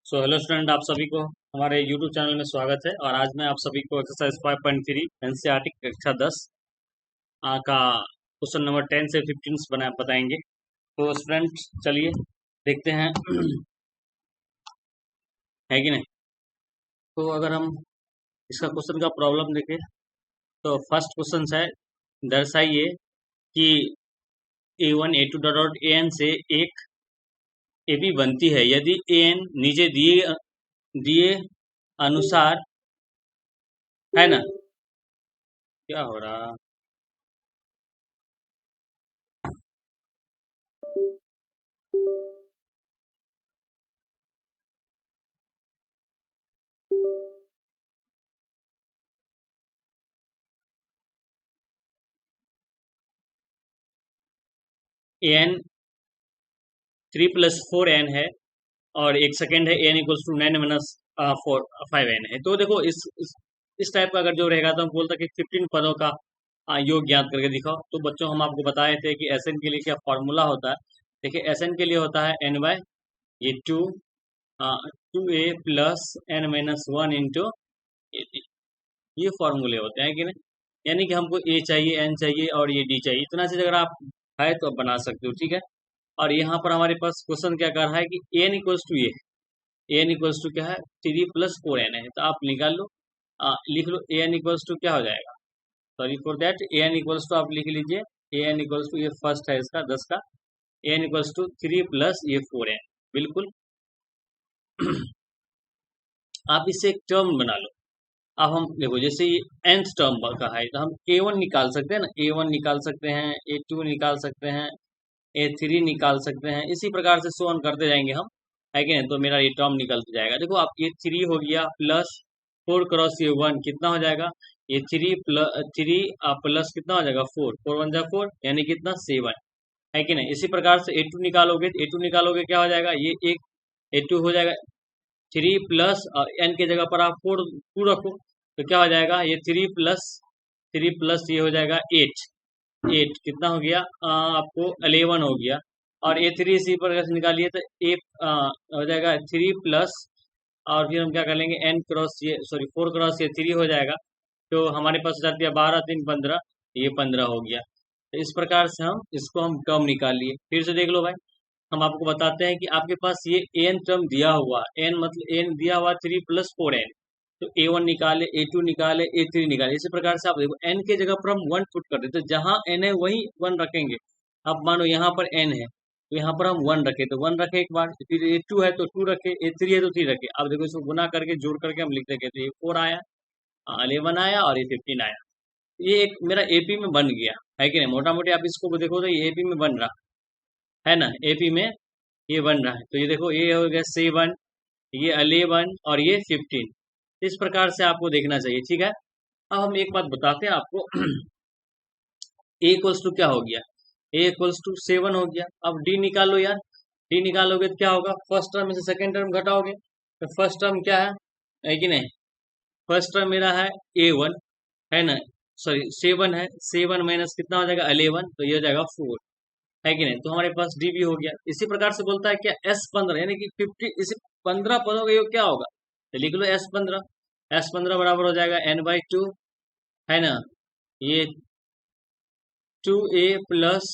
Hello student, आप सभी को हमारे यूट्यूब चैनल में स्वागत है। और आज मैं आप सभी को एक्सरसाइज 5.3 एनसीईआरटी कक्षा 10 का क्वेश्चन नंबर 10 से 15 बताएंगे। तो स्टूडेंट चलिए देखते हैं है कि नहीं। तो अगर हम इसका क्वेश्चन का प्रॉब्लम देखें तो फर्स्ट क्वेश्चन है, दर्शाइए कि A1 A2 से एक AB बनती है यदि AN नीचे दिए दिए अनुसार, है ना। क्या हो रहा। AN 3+4n है और एक सेकेंड है एन इक्वल्स टू 9 - 4 5n है। तो देखो इस टाइप का अगर जो रहेगा तो हम बोलते हैं कि 15 पदों का योग ज्ञात करके दिखाओ। तो बच्चों हम आपको बताए थे कि एस एन के लिए क्या फॉर्मूला होता है। देखिए एस एन के लिए होता है n बाय ये 2a प्लस n - 1 इंटू ये फॉर्मूले होते हैं कि नहीं। यानी कि हमको ए चाहिए, एन चाहिए और ये डी चाहिए। इतना चीज अगर आप है तो आप बना सकते हो, ठीक है। और यहाँ पर हमारे पास क्वेश्चन क्या कर रहा है कि N equals to A N equals to क्या है 3+4n है। तो आप निकाल लो, लिख लो ए एन इक्वल्स टू क्या हो जाएगा। Sorry for that, A N equals to आप लिख लीजिए। ए एन इक्वल्स टू ये फर्स्ट है इसका 10 का, ए एन इक्वल्स टू 3+4n बिल्कुल। आप इससे एक टर्म बना लो। अब हम देखो जैसे ये nth टर्म का है तो हम a1 निकाल सकते हैं ना, a1 निकाल सकते हैं, a2 निकाल सकते हैं, A3 निकाल सकते हैं। इसी प्रकार से सो ऑन करते जाएंगे हम, है कि नहीं। तो मेरा ये टर्म निकलते जाएगा। देखो आप ये 3 हो गया प्लस 4 × 1 कितना हो जाएगा। ये 3 प्लस कितना हो जाएगा 4 4 × 1 = 4 यानी कितना 7, है कि नहीं। इसी प्रकार से A2 निकालोगे क्या हो जाएगा। ये एक A2 हो जाएगा 3 प्लस n के जगह पर आप 2 रखो तो क्या हो जाएगा। ये 3 प्लस ये हो जाएगा 8 कितना हो गया आपको 11 हो गया। और A3 इसी पर अगर निकालिए तो एक हो जाएगा 3 प्लस, और फिर हम क्या कर लेंगे n क्रॉस ये सॉरी 4 × 3 हो जाएगा। तो हमारे पास हो जाती है 12 3 15, ये 15 हो गया। तो इस प्रकार से हम इसको हम टर्म निकाल लिए। फिर से देख लो भाई, हम आपको बताते हैं कि आपके पास ये एन टर्म दिया हुआ, एन मतलब एन दिया हुआ 3+4n। तो A1 निकाले, A2 निकाले, A3 निकाले। इसी प्रकार से आप देखो n के जगह पर हम 1 पुट कर देते, तो जहां n है वही 1 रखेंगे। अब मानो यहाँ पर n है तो यहाँ पर हम 1 रखे तो 1 रखे एक बार, फिर A2 है तो 2 रखे, A3 है तो 3 रखे। अब देखो इसको गुना करके जोड़ करके हम लिख देंगे तो ये 4 आया, 11 आया और ये 15 आया। ये एक मेरा एपी में बन गया, है कि नहीं। मोटा मोटी आप इसको देखो तो ये एपी में बन रहा है ना, एपी में ये बन रहा है। तो ये देखो ये हो गया 7, ये 11 और ये 15। इस प्रकार से आपको देखना चाहिए, ठीक है। अब हम एक बात बताते हैं आपको। ए इक्वल्स टू क्या हो गया, ए इक्वल्स टू 7 हो गया। अब डी निकालो यार, डी निकालोगे तो क्या होगा, फर्स्ट टर्म में से सेकेंड टर्म घटाओगे तो फर्स्ट टर्म क्या है कि नहीं। फर्स्ट टर्म मेरा है A1, है ना, सॉरी 7 है, 7 माइनस कितना हो जाएगा 11, तो ये हो जाएगा 4, है कि नहीं। तो हमारे पास डी भी हो गया। इसी प्रकार से बोलता है क्या S15 यानी कि 50, इसी 15 पदों का योग क्या होगा, तो लिख लो S15 बराबर हो जाएगा n/2, है ना। ये 2a plus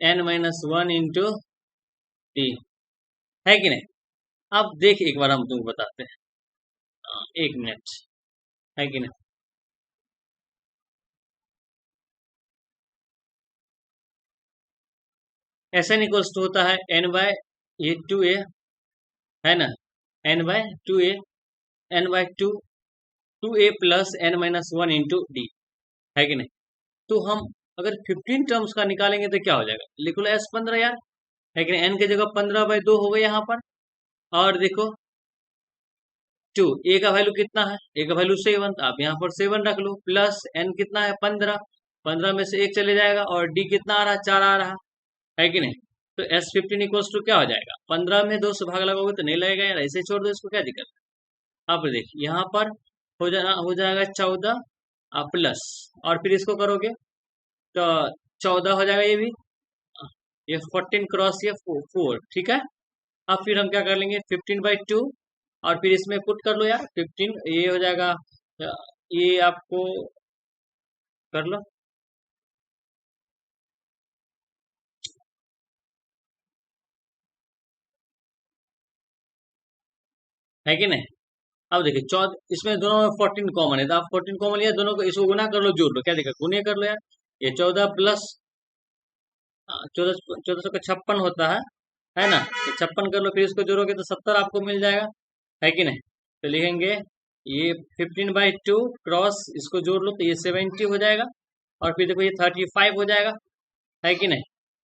n - 1 into D, है कि नहीं। अब देख एक बार हम तुमको बताते हैं, एक मिनट, है कि नहीं। Sn इक्वल्स टू होता है n/ये 2a, है ना, n/2a, n/2 2a plus n - 1 into D, है कि नहीं। तो हम अगर 15 टर्म्स का निकालेंगे तो क्या हो जाएगा, लिख लो S15 यार, है कि नहीं। n के जगह 15/2 हो गया यहाँ पर। और देखो 2 a का वैल्यू कितना है, a का वैल्यू 7, तो आप यहाँ पर 7 रख लो, प्लस n कितना है 15, 15 में से 1 चले जाएगा और d कितना आ रहा है 4 आ रहा है कि नहीं। तो S15 इक्वल्स टू क्या हो जाएगा, 15 में 2 से भाग लगाओगे तो नहीं लगेगा यार, ऐसे ही छोड़ दो इसको, क्या दिक्कत है। अब देखिए यहाँ पर हो जाएगा 14 प्लस, और फिर इसको करोगे तो 14 हो जाएगा ये भी, ये 14 क्रॉस ये 4, ठीक है। अब फिर हम क्या कर लेंगे 15/2 और फिर इसमें पुट कर लो यार 15 ये हो जाएगा ये आपको कर लो है कि नहीं। अब देखिए 14 इसमें दोनों में 14 कॉमन है तो आप 14 कॉमन लिया दोनों को इसको गुना कर लो जोड़ लो क्या देखा गुने कर लो यार ये 14 प्लस 1400 का 56 होता है ना। ये 56 कर लो फिर इसको जोड़ोगे तो 70 आपको मिल जाएगा है कि नहीं। तो लिखेंगे ये 15/2 क्रॉस इसको जोड़ लो तो ये 70 हो जाएगा और फिर देखो ये 35 हो जाएगा है कि नहीं।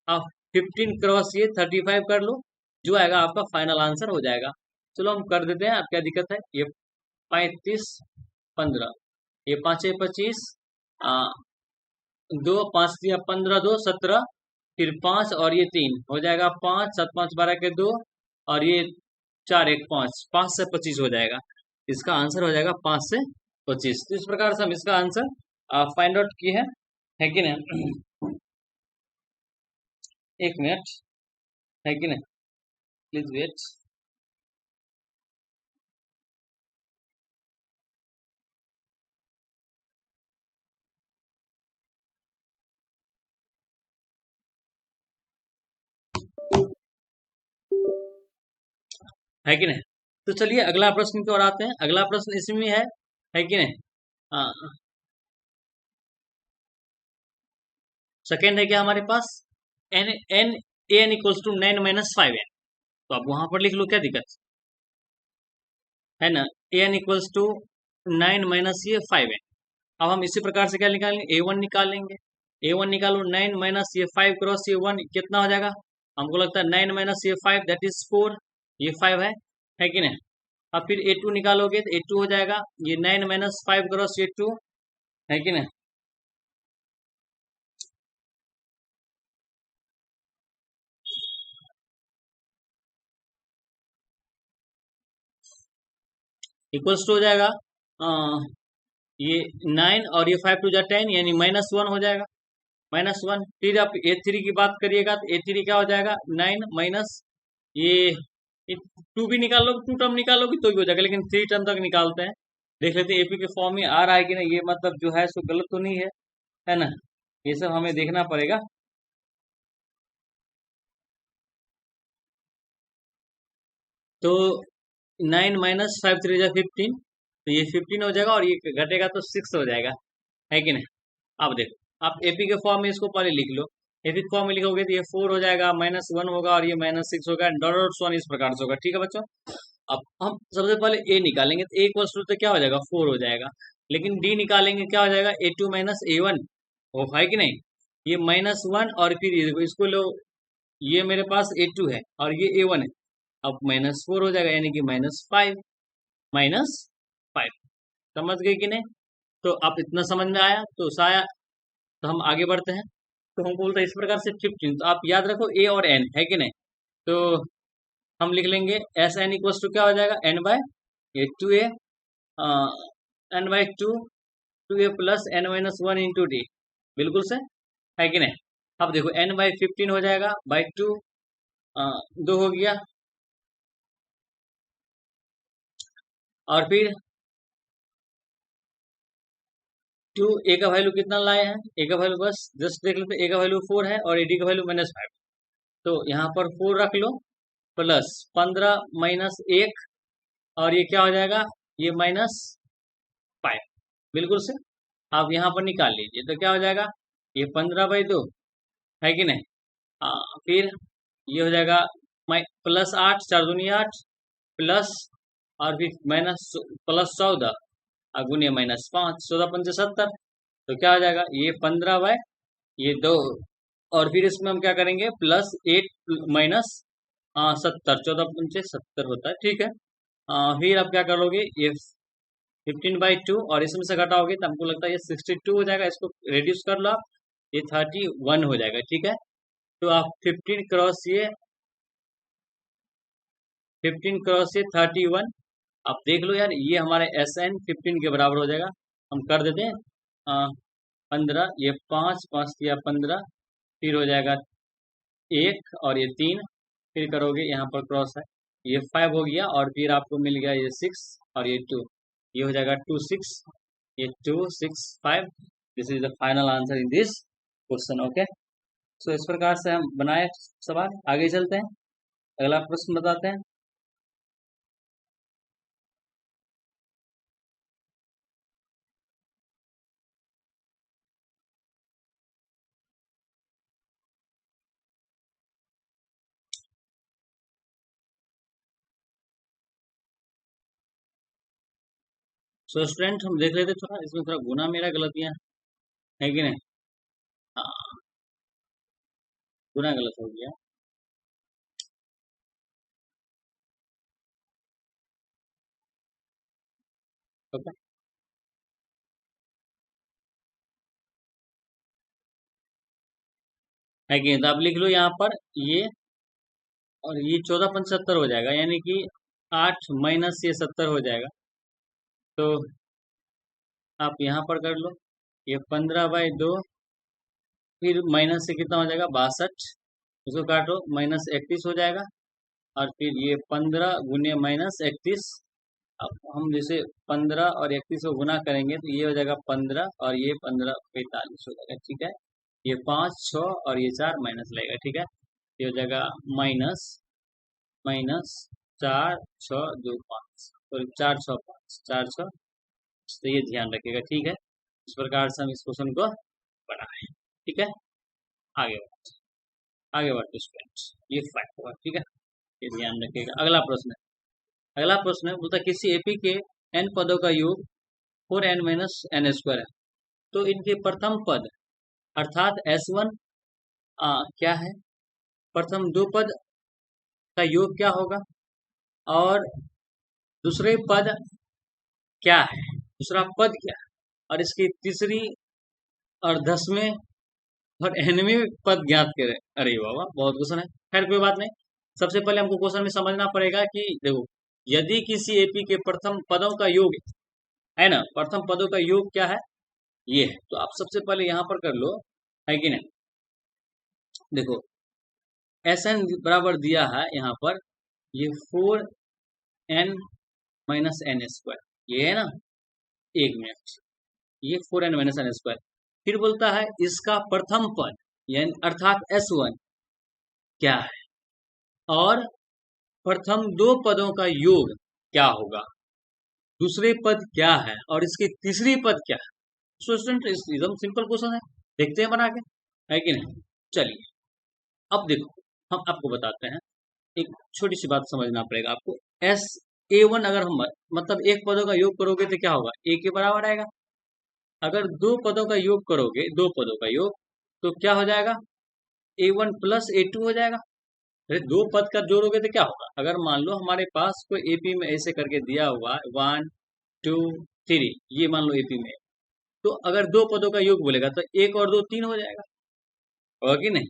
अब 15 क्रॉस ये 35 कर लो जो आएगा आपका फाइनल आंसर हो जाएगा। चलो हम कर देते हैं अब क्या दिक्कत है ये 35 15 ये 5 25 2 5 या 15 2 17 फिर 5 और ये 3 हो जाएगा 5 7 5 12 के 2 और ये 4 1 5 5 से 25 हो जाएगा। इसका आंसर हो जाएगा 5 से 25। तो इस प्रकार से हम इसका आंसर फाइंड आउट किए हैं है कि नहीं। एक मिनट है कि नहीं प्लीज वेट। है कि नहीं। तो चलिए अगला प्रश्न की ओर आते हैं। अगला प्रश्न इसमें है कि नहीं। सेकेंड है क्या हमारे पास n n n equals to 9 - 5n। तो आप वहां पर लिख लो क्या दिक्कत है ना। N equals to 9 - 5n। अब हम इसी प्रकार से क्या निकालेंगे A1 निकालेंगे। A1 निकालो 9 - 5 क्रॉस ये 1 कितना हो जाएगा। हमको लगता है 9 - 5 दैट इज 4 ये 5 है कि नहीं। अब फिर A2 निकालोगे तो A2 हो जाएगा ये 9 - 5 क्रॉस ये 2 है कि नहीं। इक्वल्स टू हो जाएगा ये 9 और ये 5 2 10 यानी -1 हो जाएगा -1। फिर आप A3 की बात करिएगा तो A3 क्या हो जाएगा 9 माइनस ये 2 भी निकाल लो 2 टर्म निकालोगे तो भी हो जाएगा लेकिन 3 टर्म तक निकालते हैं। देख लेते हैं एपी के फॉर्म में आ रहा है कि नहीं ये मतलब जो है सो गलत तो नहीं है ना। ये सब हमें देखना पड़ेगा। तो 9 - 5 3 = 15 तो ये 15 हो जाएगा और ये घटेगा तो 6 हो जाएगा है कि नहीं। अब देखो आप एपी के फॉर्म में इसको पहले लिख लो। एपी के फॉर्म में लिखोगे तो ये 4 हो जाएगा -1 होगा और ये -6 होगा डॉट डॉट वन इस प्रकार से होगा ठीक है बच्चों। अब हम सबसे पहले ए निकालेंगे तो ए इक्वल्स टू तो क्या हो जाएगा 4 हो जाएगा लेकिन डी निकालेंगे क्या हो जाएगा A2 - A1 हो है कि नहीं। ये -1 और फिर ये देखो इसको लो ये मेरे पास A2 है और ये A1 है। अब -4 हो जाएगा यानी कि -5 समझ गए कि नहीं। तो आप इतना समझ में आया तो शायद तो हम आगे बढ़ते हैं। तो हम बोलते हैं इस प्रकार से 15 तो आप याद रखो ए और एन है कि नहीं। तो हम लिख लेंगे एस एन इक्वल्स टू क्या हो जाएगा n/2a n/2 2a plus n-1 × d बिल्कुल से है कि नहीं। अब देखो n/15 हो जाएगा /2 2 हो गया और फिर 2 ए का वैल्यू कितना लाए हैं ए का वैल्यू बस जस्ट देख लेते ए का वैल्यू 4 है और डी का वैल्यू -5 तो यहाँ पर 4 रख लो प्लस 15 - 1 और ये क्या हो जाएगा ये -5 बिल्कुल से। आप यहाँ पर निकाल लीजिए तो क्या हो जाएगा ये 15/2 है कि नहीं। फिर ये हो जाएगा +8 4 दूनी 8 प्लस और फिर माइनस +14 गुने -5 14 पंचे 70 तो क्या हो जाएगा ये 15 ये 2 और फिर इसमें हम क्या करेंगे +8 -70 14 पंचे 70 होता है ठीक है। फिर आप क्या करोगे ये 15/2 और इसमें से घटाओगे तो हमको लगता है ये 62 हो जाएगा इसको रिड्यूस कर लो आप ये 31 हो जाएगा ठीक है। तो आप 15 क्रॉस ये 31 आप देख लो यार ये हमारे SN 15 के बराबर हो जाएगा। हम कर देते हैं 15 ये 5 5 या 15 फिर हो जाएगा 1 और ये 3 फिर करोगे यहाँ पर क्रॉस है, ये 5 हो गया और फिर आपको मिल गया ये 6 और ये 2, ये हो जाएगा 2 6, ये 2 6 5। This is the final answer in this question. Okay, so इस प्रकार से हम बनाए सवाल। आगे चलते हैं, अगला प्रश्न बताते हैं। सो स्टूडेंट हम देख लेते थोड़ा, इसमें थोड़ा गुना मेरा गलतियां है कि नहीं। हाँ, गुना गलत हो गया। ओके, है कि नहीं? तो आप लिख लो यहाँ पर ये, और ये 14 × 75 हो जाएगा, यानी कि 8 माइनस ये 70 हो जाएगा। तो आप यहाँ पर कर लो, ये 15/2, फिर माइनस से कितना हो जाएगा 62, इसको काटो -31 हो जाएगा। और फिर ये 15 × -31, अब हम जैसे 15 और 31 को गुना करेंगे तो ये हो जाएगा 15 और ये 15 45 हो जाएगा। ठीक है, ये 5 6 और ये 4 माइनस लगेगा। ठीक है, ये हो जाएगा माइनस माइनस 4 6 2 5, और 4 6 5 4 6। तो ये ध्यान रखिएगा। ठीक है, इस प्रकार से हम इस क्वेश्चन को बनाएं। ठीक है, आगे बढ़ते आगे बढ़ते स्टूडेंट, ये फैक्ट हुआ। ठीक है, ये ध्यान रखिएगा। अगला प्रश्न है, अगला प्रश्न है, बोलता है किसी एपी के n पदों का योग 4n-n² है, तो इनके प्रथम पद अर्थात S1 क्या है, प्रथम दो पद का योग क्या होगा, और दूसरे पद क्या है, दूसरा पद क्या है, और इसकी तीसरी और 10वें और nवें पद ज्ञात करें। अरे बाबा, बहुत क्वेश्चन है। खैर कोई बात नहीं, सबसे पहले हमको क्वेश्चन में समझना पड़ेगा कि देखो, यदि किसी एपी के प्रथम पदों का योग है ना, प्रथम पदों का योग क्या है, ये है। तो आप सबसे पहले यहाँ पर कर लो, है कि नहीं। देखो Sn बराबर दिया है यहाँ पर, ये 4n-n², ये है ना। एक मिनट, ये 4n-n², फिर बोलता है इसका प्रथम पद यानी अर्थात S1 क्या है, और प्रथम दो पदों का योग क्या होगा, दूसरे पद क्या है, और इसके तीसरी पद क्या है। स्टूडेंट एकदम सिंपल क्वेश्चन है, देखते हैं बना के, है कि नहीं। चलिए अब देखो, हम आपको बताते हैं, एक छोटी सी बात समझना पड़ेगा आपको। A1 अगर हम मतलब एक पदों का योग करोगे तो क्या होगा, ए के बराबर आएगा। अगर दो पदों का योग करोगे, दो पदों का योग, तो क्या हो जाएगा, A1 + A2 हो जाएगा। अरे दो पद का जोड़ोगे तो क्या होगा, अगर मान लो हमारे पास कोई एपी में ऐसे करके दिया हुआ है 1 2 3, ये मान लो एपी में, तो अगर दो पदों का योग बोलेगा तो 1 और 2 3 हो जाएगा, होगा कि नहीं।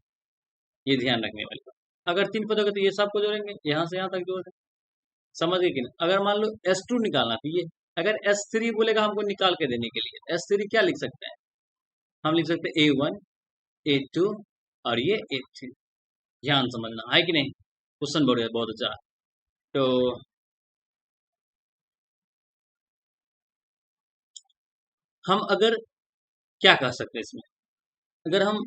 ये ध्यान रखने वाली बात। अगर 3 पदों का तो ये सबको जोड़ेंगे, यहाँ से यहाँ तक जोड़ दें। समझ गए कि नहीं। अगर मान लो S2 निकालना, तो ये अगर S3 बोलेगा हमको निकाल के देने के लिए, S3 क्या लिख सकते हैं, हम लिख सकते हैं A1 A2 और ये A3। ध्यान समझना, है कि नहीं। क्वेश्चन बढ़िया, बहुत अच्छा। तो हम अगर क्या कह सकते हैं इसमें, अगर हम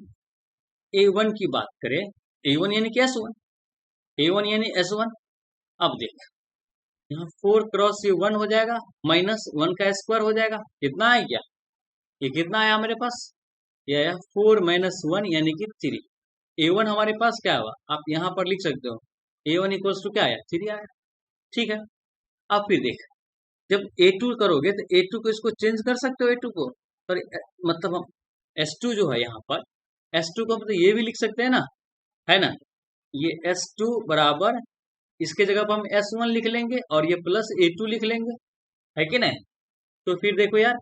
A1 की बात करें, A1 यानी कि S1, A1 यानी S1। अब देख, यहाँ 4 क्रॉस ये 1 हो जाएगा, -1 का स्क्वायर हो जाएगा। कितना है क्या, ये कितना आया मेरे पास, ये आया 4 - 1 यानी कि 3। A1 हमारे पास क्या हुआ, आप यहाँ पर लिख सकते हो, A1 इक्वल्स टू क्या आया, 3 आया। ठीक है, अब फिर देख, जब A2 करोगे तो A2 को इसको चेंज कर सकते हो, A2 को, और मतलब हम S2 जो है यहाँ पर, S2 को मतलब ये भी लिख सकते हैं ना, है ना। ये S2 बराबर, इसके जगह पर हम S1 लिख लेंगे और ये प्लस A2 लिख लेंगे, है कि नहीं। तो फिर देखो यार,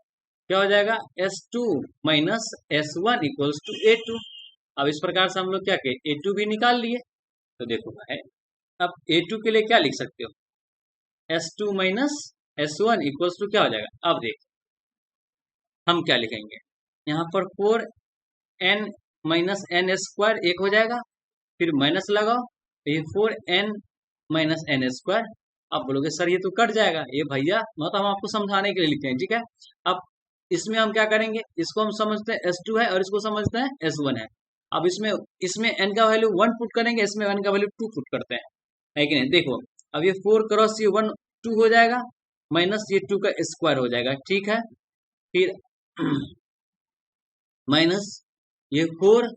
क्या हो जाएगा, S2 - S1 equals to A2। अब इस प्रकार से हम लोग क्या कहें, A2 भी निकाल लिए। तो देखो है, अब A2 के लिए क्या लिख सकते हो, S2 - S1 इक्वल्स टू क्या हो जाएगा। अब देख, हम क्या लिखेंगे, यहाँ पर 4n - n² एक हो जाएगा, फिर माइनस लगाओ, ये 4n-n²। आप बोलोगे सर ये तो कट जाएगा, ये भैया मतलब हम आपको समझाने के लिए लिखते हैं, ठीक है। अब इसमें हम क्या करेंगे, इसको हम समझते हैं S2 है और इसको समझते हैं S1 है। अब इसमें इसमें n का वैल्यू 1 पुट करेंगे, इसमें n का वैल्यू 2 पुट करते हैं, है कि नहीं। देखो अब ये 4 क्रॉस ये 1 2 हो जाएगा, माइनस ये 2 का स्क्वायर हो जाएगा, ठीक है। फिर माइनस ये 4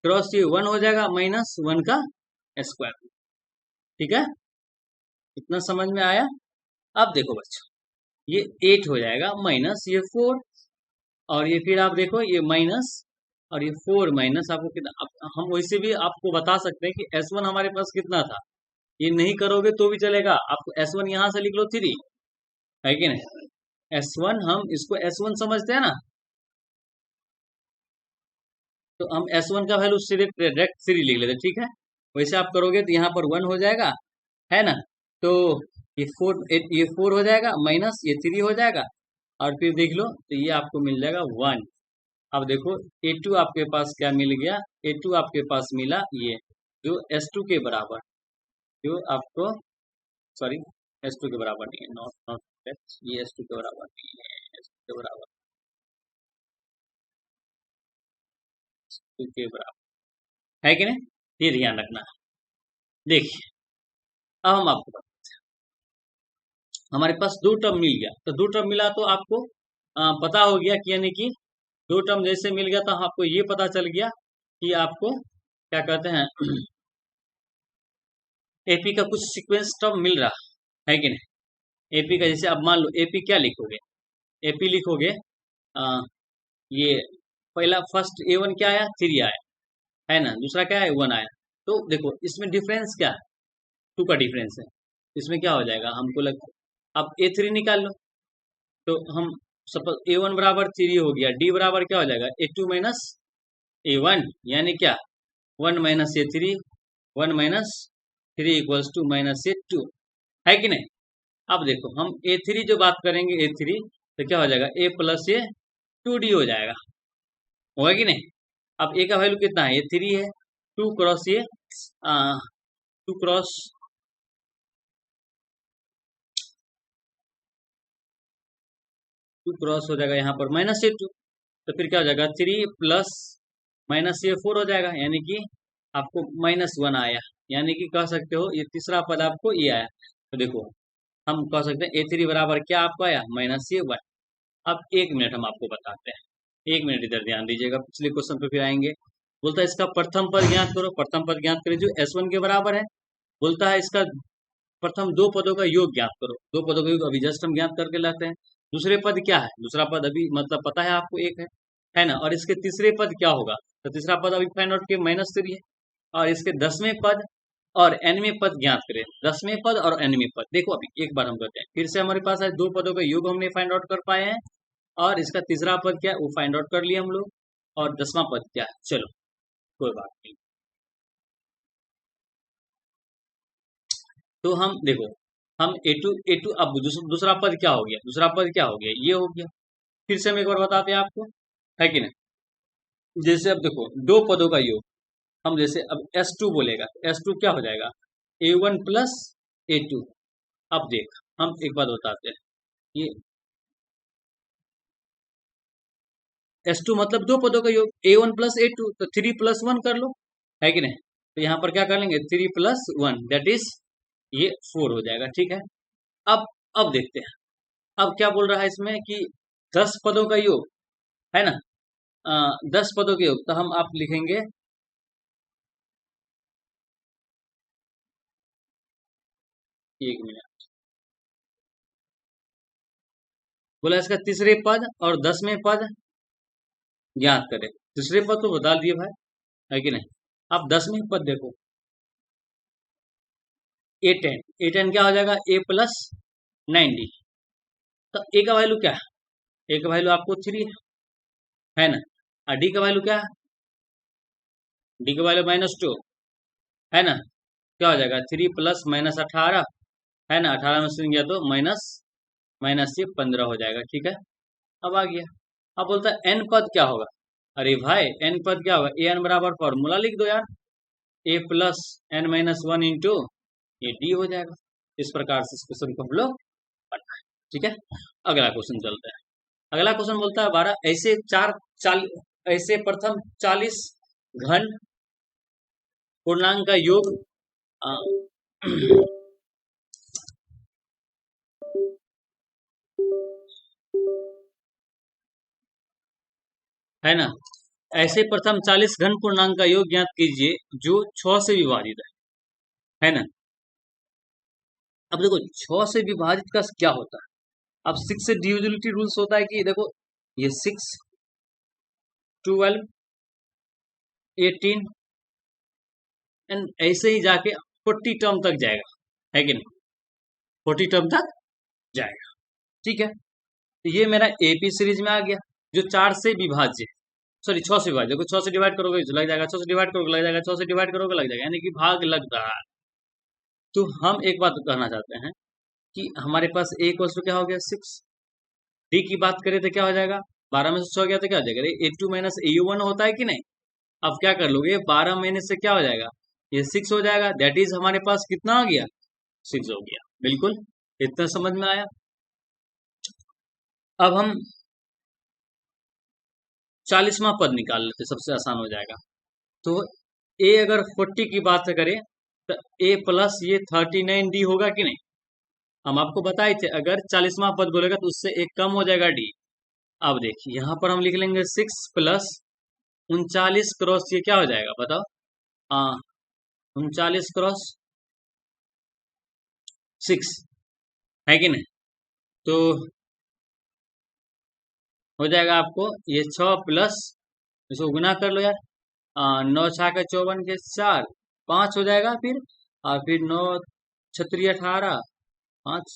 क्रॉस ये 1 हो जाएगा, माइनस 1 का स्क्वायर, ठीक है। इतना समझ में आया। अब देखो बच्चों ये 8 हो जाएगा, माइनस ये 4 और ये फिर आप देखो ये माइनस और ये 4 माइनस आपको कितना, हम वैसे भी आपको बता सकते हैं कि S1 हमारे पास कितना था। ये नहीं करोगे तो भी चलेगा, आपको S1 यहां से लिख लो 3, है कि नहीं। S1 हम इसको S1 समझते हैं ना, तो हम S1 का वैल्यू सीधे डायरेक्ट 3 लिख लेते हैं, ठीक है। वैसे आप करोगे तो यहाँ पर 1 हो जाएगा, है ना। तो ये 4 हो जाएगा, माइनस ये 3 हो जाएगा और फिर देख लो तो ये आपको मिल जाएगा 1। अब देखो A2 आपके पास क्या मिल गया, A2 आपके पास मिला ये जो S2 के बराबर, जो आपको सॉरी S2 के बराबर नहीं है, नॉट नॉट दैट, ये S2 के बराबर नहीं है, S2 के बराबर, S2 के बराबर है कि नहीं, ये ध्यान रखना है। देखिए अब हम आपको हमारे पास 2 टर्म मिल गया, तो 2 टर्म मिला तो आपको पता हो गया कि यानी कि 2 टर्म जैसे मिल गया तो आपको ये पता चल गया कि आपको क्या कहते हैं एपी का कुछ सीक्वेंस टर्म मिल रहा है कि नहीं। एपी का जैसे अब मान लो एपी क्या लिखोगे, एपी लिखोगे ये पहला फर्स्ट A1 क्या आया 3 आया, है ना। दूसरा क्या है 1 आया। तो देखो इसमें डिफरेंस क्या है, 2 का डिफरेंस है। इसमें क्या हो जाएगा हमको लगता है, अब A3 निकाल लो, तो हम सपोज A1 बराबर 3 हो गया, D बराबर क्या हो जाएगा A2 माइनस A1, यानी क्या 1 minus A3, 1 minus 3 equals to minus A2, है कि नहीं। अब देखो हम A3 जो बात करेंगे A3 तो क्या हो जाएगा A प्लस A 2D हो जाएगा, होगा कि नहीं। अब A का वैल्यू कितना है, ये 3 है, 2 क्रॉस ये 2 क्रॉस 2 क्रॉस हो जाएगा यहाँ पर माइनस A2, तो फिर क्या हो जाएगा 3 प्लस माइनस ये 4 हो जाएगा, यानी कि आपको -1 आया, यानी कि कह सकते हो ये तीसरा पद आपको ये आया। तो देखो हम कह सकते हैं A3 बराबर क्या आपको आया -1। अब 1 मिनट हम आपको बताते हैं, 1 मिनट इधर ध्यान दीजिएगा, पिछले क्वेश्चन पे फिर आएंगे। बोलता है इसका प्रथम पद ज्ञात करो, प्रथम पद ज्ञात करें जो S1 के बराबर है। बोलता है इसका प्रथम 2 पदों का योग ज्ञात करो, 2 पदों का योग अभी जस्ट हम ज्ञात करके लाते हैं। दूसरे पद क्या है, दूसरा पद अभी मतलब पता है आपको 1 है ना। और इसके तीसरे पद क्या होगा, तो तीसरा पद अभी फाइंड आउट किया -3 है। और इसके 10वें पद और nवें पद ज्ञात करें, 10वें पद और nवें पद। देखो अभी एक बार हम करते हैं, फिर से हमारे पास है 2 पदों का योग हमने फाइंड आउट कर पाए हैं, और इसका तीसरा पद क्या है वो फाइंड आउट कर लिए हम लोग, और 10वां पद क्या है, चलो कोई बात नहीं। तो हम देखो हम A2 अब दूसरा पद क्या हो गया, दूसरा पद क्या हो गया, ये हो गया। फिर से हम एक बार बताते हैं आपको, है कि नहीं। जैसे अब देखो 2 पदों का योग, हम जैसे अब S2 बोलेगा, S2 क्या हो जाएगा A1 प्लस A2। अब देख हम एक बात बताते हैं, ये S2 मतलब 2 पदों का योग, A1 प्लस A2, तो 3 प्लस 1 कर लो, है कि नहीं। तो यहाँ पर क्या कर लेंगे 3 प्लस 1 दैट इज ये 4 हो जाएगा, ठीक है। अब अब देखते हैं, अब क्या बोल रहा है इसमें कि 10 पदों का योग, है ना। 10 पदों के योग, तो हम आप लिखेंगे 1 मिनट। बोला इसका तीसरे पद और 10वें पद ज्ञात करें। तीसरे पद तो बता दिए भाई, है कि नहीं। अब 10वें पद देखो A10, A10 क्या हो जाएगा A प्लस 90। तो A का वैल्यू क्या है, A का वैल्यू आपको 3 है ना। और D का वैल्यू क्या है, D का वैल्यू -2 है ना। क्या हो जाएगा 3 प्लस -18 है ना, 18 में से गया तो माइनस माइनस से 15 हो जाएगा, ठीक है। अब आ गया, अब बोलता है n पद क्या होगा। अरे भाई n पद क्या होगा, an बराबर फॉर्मूला लिख दो यार, A plus n minus one into ये डी हो जाएगा। इस प्रकार से इस क्वेश्चन को हम लोग पढ़ना है। ठीक है, अगला क्वेश्चन चलते हैं। अगला क्वेश्चन बोलता है 12 ऐसे ऐसे प्रथम 40 घन पूर्णांक का योग अ, है ना, ऐसे प्रथम 40 घन पूर्णांक का योग ज्ञात कीजिए जो 6 से विभाजित है ना। अब देखो 6 से विभाजित का क्या होता है। अब 6 से डिविजिबिलिटी रूल्स होता है कि देखो ये 6, 12, 18 एंड ऐसे ही जाके 40 टर्म तक जाएगा, है कि नहीं, 40 टर्म तक जाएगा। ठीक है, तो ये मेरा एपी सीरीज में आ गया जो 4 से विभाज्य, सॉरी 6 से विभाज्य। देखो 6 से डिवाइड करोगे तो लग जाएगा, 6 से डिवाइड करोगे लग जाएगा, 6 से डिवाइड करोगे लग जाएगा, यानी कि भाग लग रहा है। तो हम एक बात कहना चाहते हैं कि हमारे पास ए इक्वल्स टू क्या हो गया 6, डी की बात करें तो क्या हो जाएगा, 12 में से 6 गया तो क्या हो जाएगा, A2 माइनस AU1 होता है कि नहीं। अब क्या कर लोगे, 12 महीने से क्या हो जाएगा, ये 6 हो जाएगा, दैट इज हमारे पास कितना हो गया, 6 हो गया। बिल्कुल, इतना समझ में आया। अब हम 40वां पद निकाल लेते, सबसे आसान हो जाएगा। तो ए अगर 40 की बात करें तो ए प्लस ये 39D होगा कि नहीं। हम आपको बताए थे अगर 40वां पद बोलेगा तो उससे एक कम हो जाएगा डी। अब देखिए यहाँ पर हम लिख लेंगे 6 प्लस 39 क्रॉस ये क्या हो जाएगा बताओ, हाँ 39 क्रॉस 6, है कि नहीं। तो हो जाएगा आपको ये 6 प्लस, इसको गुना कर लो यार, 9 छः का 54 के 4, 5 हो जाएगा फिर, और फिर 9 छत्री 18, 5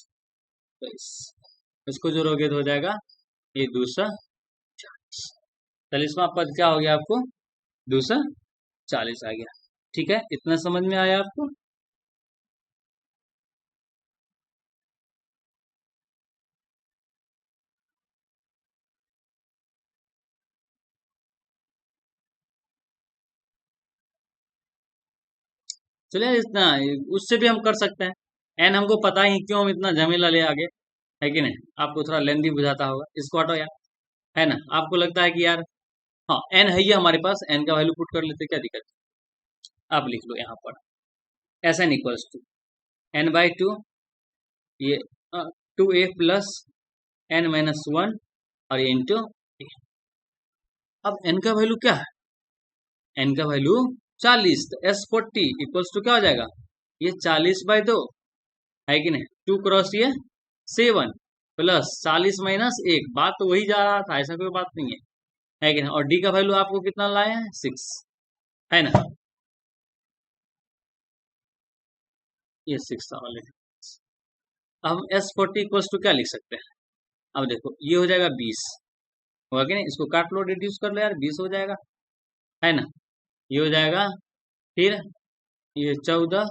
22, इसको जोड़ोगे तो हो जाएगा ये 240। 40वां पद क्या हो गया आपको, 240 आ गया। ठीक है, इतना समझ में आया आपको। चलिए इतना, उससे भी हम कर सकते हैं। एन हमको पता ही क्यों हम इतना झमेला ले आगे, है कि नहीं। आपको थोड़ा लेंदी बुझाता होगा, इसको हटो यार, है ना। आपको लगता है कि यार हाँ एन है ही हमारे पास, एन का वैल्यू पुट कर लेते, क्या दिक्कत है। आप लिख लो यहाँ पर S N equals to N by two, ये 2a plus n minus one, और ये इंटू। अब एन का वैल्यू क्या है, एन का वैल्यू 40, तो एस 40 इक्वल्स टू क्या हो जाएगा, ये 40/2, है कि नहीं। 2 क्रॉस ये 7 प्लस 40 माइनस 1, बात तो वही जा रहा था, ऐसा कोई बात नहीं है कि नहीं। और डी का वैल्यू आपको कितना लाए हैं 6, है ना, ये 6 था ऑलरेडी। अब हम S40 इक्वल्स टू क्या लिख सकते हैं, अब देखो ये हो जाएगा 20, होगा कि नहीं, इसको काट लो रिड्यूस कर लो यार, 20 हो जाएगा, है ना। ये हो जाएगा फिर ये 14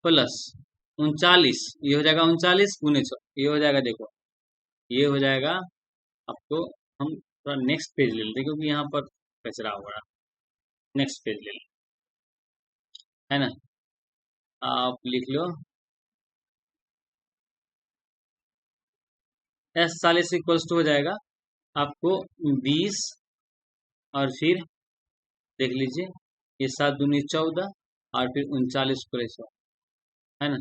प्लस 39, ये हो जाएगा 39 गुने 6, ये हो जाएगा देखो, ये हो जाएगा आपको। हम थोड़ा नेक्स्ट पेज ले लेते क्योंकि यहाँ पर कचरा हो रहा, नेक्स्ट पेज ले लेते, है ना। आप लिख लो S40 इक्वल्स टू हो जाएगा आपको 20, और फिर देख लीजिए ये 7 दूनी 14, और फिर 39 पूरे 100, है ना।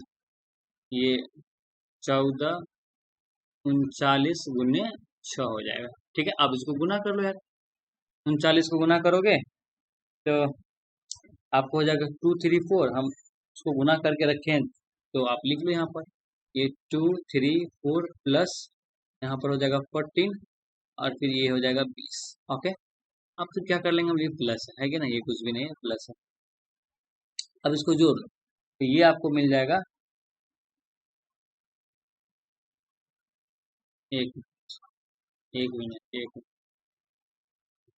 ये 14 39 गुने 6 हो जाएगा। ठीक है, अब इसको गुना कर लो यार, 39 को गुना करोगे तो आपको हो जाएगा 2 3 4, हम उसको गुना करके रखे हैं तो आप लिख लो यहाँ पर, ये 2 3 4 प्लस यहाँ पर हो जाएगा 14, और फिर ये हो जाएगा 20। ओके, अब फिर क्या कर लेंगे हम, ये प्लस है कि ना, ये कुछ भी नहीं है, प्लस है। अब इसको जोड़ लो तो ये आपको मिल जाएगा, एक एक मिनट, एक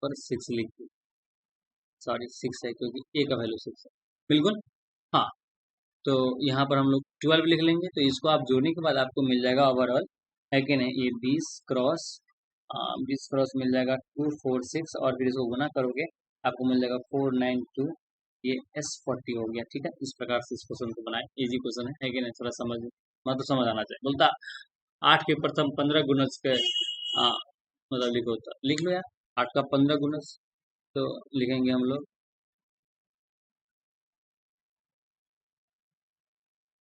पर 6 लिख दो, सॉरी 6 है क्योंकि ए का वैल्यू 6 है, बिल्कुल। हाँ, तो यहाँ पर हम लोग 12 लिख लेंगे, तो इसको आप जोड़ने के बाद आपको मिल जाएगा ओवरऑल, है कि नहीं, ये 20 क्रॉस मिल जाएगा 2 4 6, और फिर इसको गुना करोगे आपको मिल जाएगा 492 ये S40 हो गया। ठीक है, इस प्रकार से इस क्वेश्चन को बनाए। इजी क्वेश्चन है कि नहीं, थोड़ा समझ मतलब समझ आना चाहिए। बोलता 8 के प्रथम 15 गुणज के मतलब लिखो, तो लिख लो यार 8 का 15 गुणज। तो लिखेंगे हम लोग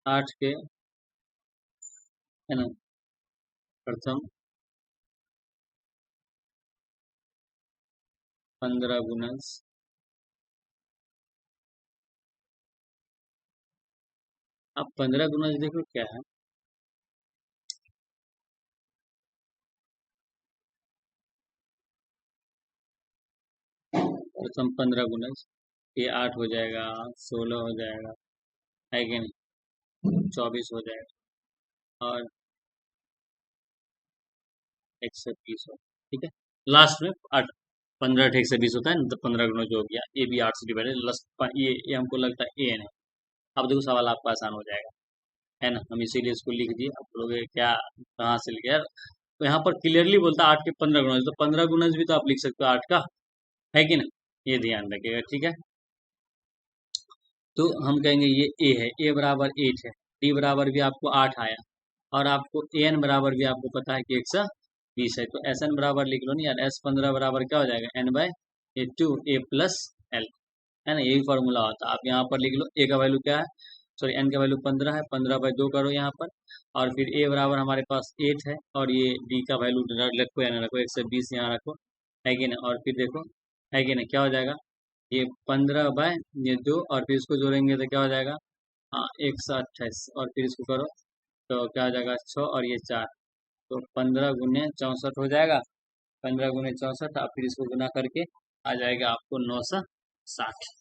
8 के, है ना, प्रथम 15 गुणज। अब 15 गुणज देखो क्या है, प्रथम 15 गुणज, ये 8 हो जाएगा, 16 हो जाएगा, है कि नहीं, 24 हो जाएगा और 120 हो। ठीक है, लास्ट में 8, 15 से 120 होता है ना, तो 15 गुना जो हो गया, ये भी 8 से डिवाइडेड ये हमको लगता है एन है। अब देखो सवाल आपका आसान हो जाएगा, है ना, हम इसीलिए इसको लिख दिए। आप बोलोगे क्या, कहाँ से लिखे यार, तो यहाँ पर क्लियरली बोलता है 8 के 15 गुना, तो 15 गुना भी तो आप लिख सकते हो 8 का, है कि ना, ये ध्यान रखिएगा। ठीक है, तो हम कहेंगे ये ए है, ए बराबर 8 है, डी बराबर भी आपको 8 आया, और आपको ए एन बराबर भी आपको पता है कि 120 है। तो एस एन बराबर लिख लो नहीं यार, S15 बराबर क्या हो जाएगा, N by A two A plus L, है ना, यही फॉर्मूला होता है। आप यहाँ पर लिख लो ए का वैल्यू क्या है, सॉरी एन का वैल्यू 15 है, 15/2 करो यहाँ पर, और फिर ए बराबर हमारे पास 8 है, और ये डी का वैल्यू रखो या ना रखो, 120 यहाँ रखो, है कि ना, और फिर देखो, है कि ना, क्या हो जाएगा, ये 15/2, और फिर इसको जोड़ेंगे तो क्या हो जाएगा, हाँ 128, और फिर इसको करो तो क्या हो जाएगा 6 और ये 4, तो 15 × 64 हो जाएगा, 15 × 64, आप फिर इसको गुना करके आ जाएगा आपको 960।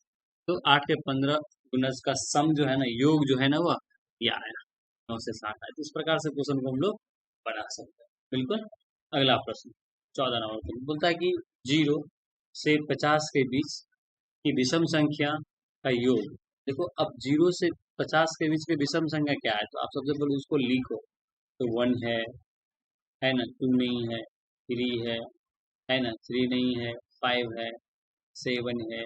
तो 8 के 15 गुणज का सम जो है ना, योग जो है ना, वो ये आया 960 आया। तो इस प्रकार से क्वेश्चन को हम लोग बना सकते हैं। बिल्कुल। अगला प्रश्न 14 नंबर पर बोलता है कि 0 से 50 के बीच की विषम संख्या का योग। देखो अब 0 से 50 के बीच की विषम संख्या क्या है, तो आप सबसे पहले उसको लिखो, तो 1 है ना, 2 नहीं है, 3 है ना, 3 नहीं है, 5 है, 7 है,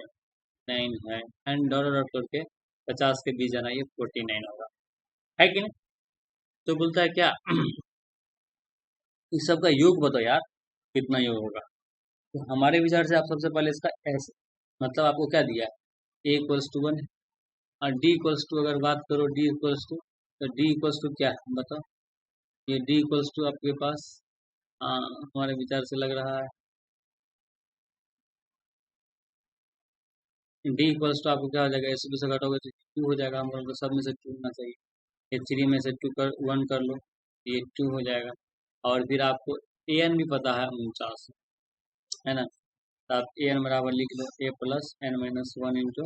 9 है, एंड डॉट डॉट करके 50 के बीच जाना, ये 49 होगा, है कि नहीं। तो बोलता है क्या इस सब का योग बताओ यार, कितना योग होगा। तो हमारे विचार से आप सबसे पहले इसका ऐसे, मतलब आपको क्या दिया है, A = 1, और D = अगर बात करो, D = तो D = क्या है बताओ, ये D = आपके पास हमारे विचार से लग रहा है D = आपको क्या हो जाएगा, ऐसे भी से घटोगे तो 2 हो जाएगा, हम लोग को सब में से 2 होना चाहिए, ये 3 में से 2 कर 1 कर लो, ये 2 हो जाएगा, और फिर आपको an भी पता है 49, है ना, तो आप an बराबर लिख लो A + n-1 इंटू,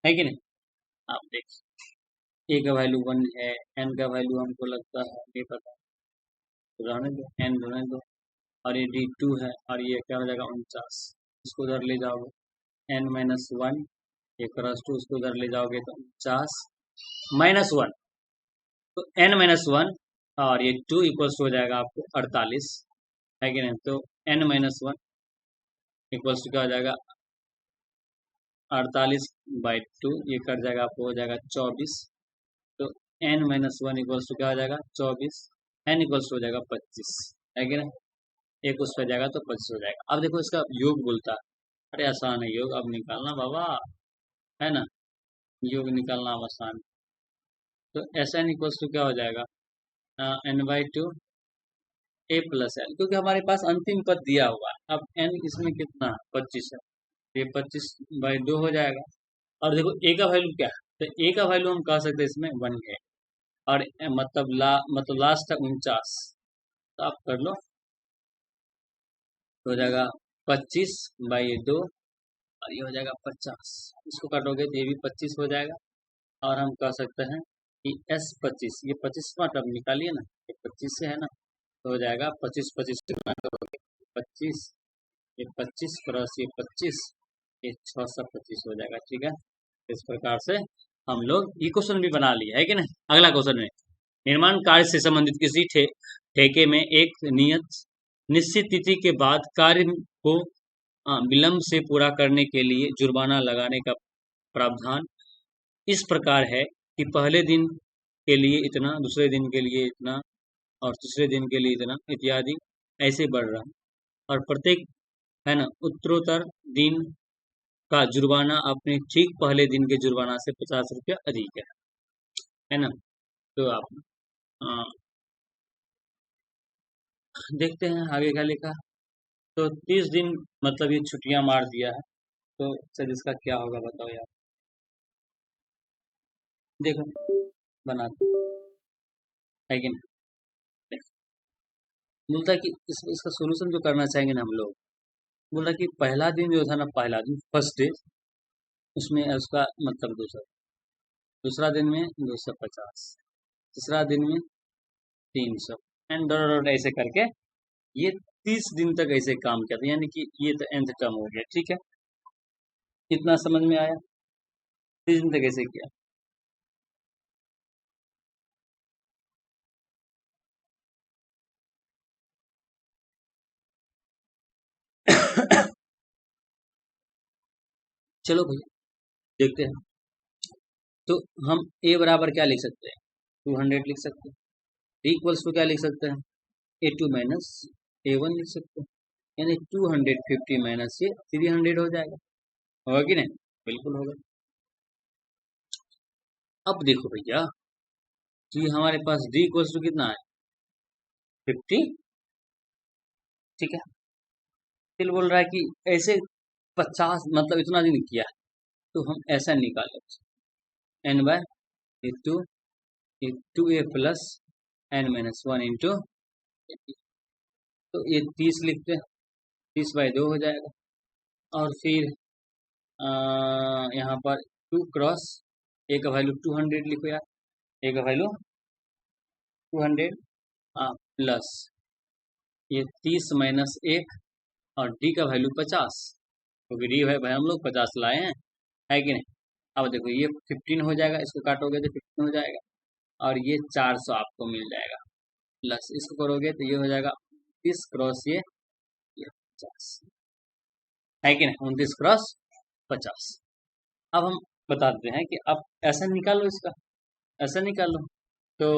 है कि नहीं। आप देख, ए का वैल्यू 1 है, एन का वैल्यू हमको लगता है नहीं पता, तो रहने दो, एन रहने दो, और ये D2 है, और ये क्या हो जाएगा 49, इसको उधर ले जाओगे n-1, ये क्रॉस 2 उसको उधर ले जाओगे तो 49 -1, तो n-1 और ये 2 इक्वल्स हो जाएगा आपको 48, है कि नहीं। तो n-1 इक्वल्स क्या हो जाएगा 48/2, ये कट जाएगा, आपको हो जाएगा 24, तो n-1 इक्वल्स टू क्या हो जाएगा 24, n इक्वल्स हो जाएगा 25, है कि ना, एक उस पर जाएगा तो 25 हो जाएगा। अब देखो इसका योग बोलता है, अरे आसान है योग, अब निकालना बाबा, है ना, योग निकालना अब आसान। तो Sn इक्वल्स टू क्या हो जाएगा n/2 A + L, क्योंकि हमारे पास अंतिम पद दिया हुआ है। अब n इसमें कितना है 25 है, ये 25/2 हो जाएगा, और देखो a का वैल्यू क्या है, तो a का वैल्यू हम कह सकते हैं इसमें 1 है, और मतलब लास्ट है 49, तो आप कर लो, तो हो जाएगा 25/2, और ये हो जाएगा 50, इसको काटोगे तो ये भी 25 हो जाएगा, और हम कह सकते हैं कि S25, ये 25 मतलब निकालिए ना, ये 25 से है ना, तो हो जाएगा 25 से गुणा करोगे 25, ये 25 + ये 25, ये 625 हो जाएगा। ठीक है, इस प्रकार से हम लोग ये क्वेश्चन भी बना लिया, है कि नहीं। अगला क्वेश्चन में निर्माण कार्य से संबंधित किसी ठेके में एक निश्चित तिथि के बाद कार्य को विलम्ब से पूरा करने के लिए जुर्माना लगाने का प्रावधान इस प्रकार है कि पहले दिन के लिए इतना, दूसरे दिन के लिए इतना और तीसरे दिन के लिए इतना इत्यादि ऐसे बढ़ रहा है। और प्रत्येक है ना उत्तरोत्तर दिन का जुर्माना अपने ठीक पहले दिन के जुर्माना से 50 रुपया अधिक है ना। तो आप अ, देखते हैं आगे क्या लिखा। तो 30 दिन मतलब ये छुट्टियां मार दिया है, तो सर इसका क्या होगा बताओ यार। देखो बनाते है कि नहीं। बोलता है कि इसका सोल्यूशन जो करना चाहेंगे ना हम लोग, बोल रहा है कि पहला दिन जो था ना, पहला दिन फर्स्ट डे, उसमें उसका मतलब 200, दूसरा दिन में 250, तीसरा दिन में 300 एंड डॉट डॉट ऐसे करके ये 30 दिन तक ऐसे काम किया था, यानी कि ये तो nth टर्म हो गया। ठीक है, कितना समझ में आया? 30 दिन तक ऐसे किया। चलो भैया देखते हैं। तो हम a बराबर क्या लिख सकते हैं? 200 लिख सकते हैं। b इक्वल्स टू क्या लिख सकते हैं? A2 माइनस A1 लिख सकते हैं। यानी 250 माइनस ये 300 हो जाएगा। होगा कि नहीं? बिल्कुल होगा। अब देखो भैया कि हमारे पास d इक्वल्स टू कितना है? 50। ठीक है, फिर बोल रहा है कि ऐसे 50 मतलब इतना दिन किया है, तो हम ऐसा निकाले n by two, two A plus n minus 1 into, तो ये 30 लिखते हैं, 30/2 हो जाएगा। और फिर यहाँ पर 2 क्रॉस ए का वैल्यू 200 लिखो यार, ए का वैल्यू 200 प्लस ये 30 माइनस 1 और डी का वैल्यू 50, क्योंकि डी है भाई हम लोग 50 लाए हैं, है कि नहीं। अब देखो ये 15 हो जाएगा, इसको काटोगे तो 15 हो जाएगा, और ये 400 आपको मिल जाएगा, प्लस इसको करोगे तो ये हो जाएगा 30 क्रॉस ये 50, है कि नहीं, 29 क्रॉस 50। अब हम बताते हैं कि अब ऐसा निकालो, इसका ऐसा निकालो। तो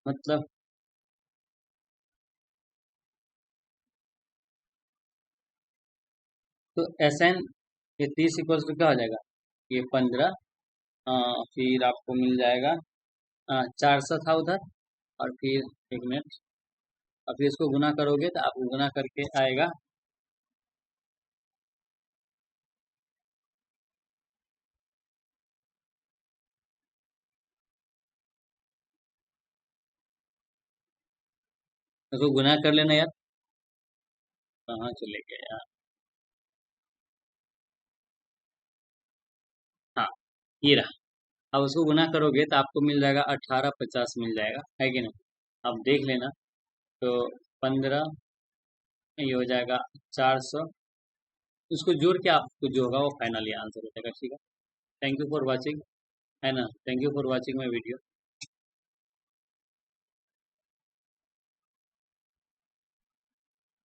मतलब तो एस एन ये 30 इक्वल्स टू क्या हो जाएगा? ये 15, फिर आपको मिल जाएगा 400 था उधर, और फिर एक मिनट, और फिर इसको गुना करोगे तो आपको गुना करके आएगा इसको गुना कर लेना यार। कहाँ चले गए यार? हाँ, ये रहा। अब उसको गुना करोगे तो आपको मिल जाएगा 1850 मिल जाएगा, है कि नहीं। अब देख लेना, तो 15, ये हो जाएगा 400, उसको जोड़ के आपको जो होगा वो फाइनली आंसर हो जाएगा। ठीक है, थैंक यू फॉर वॉचिंग, है ना, thank you for watching my video.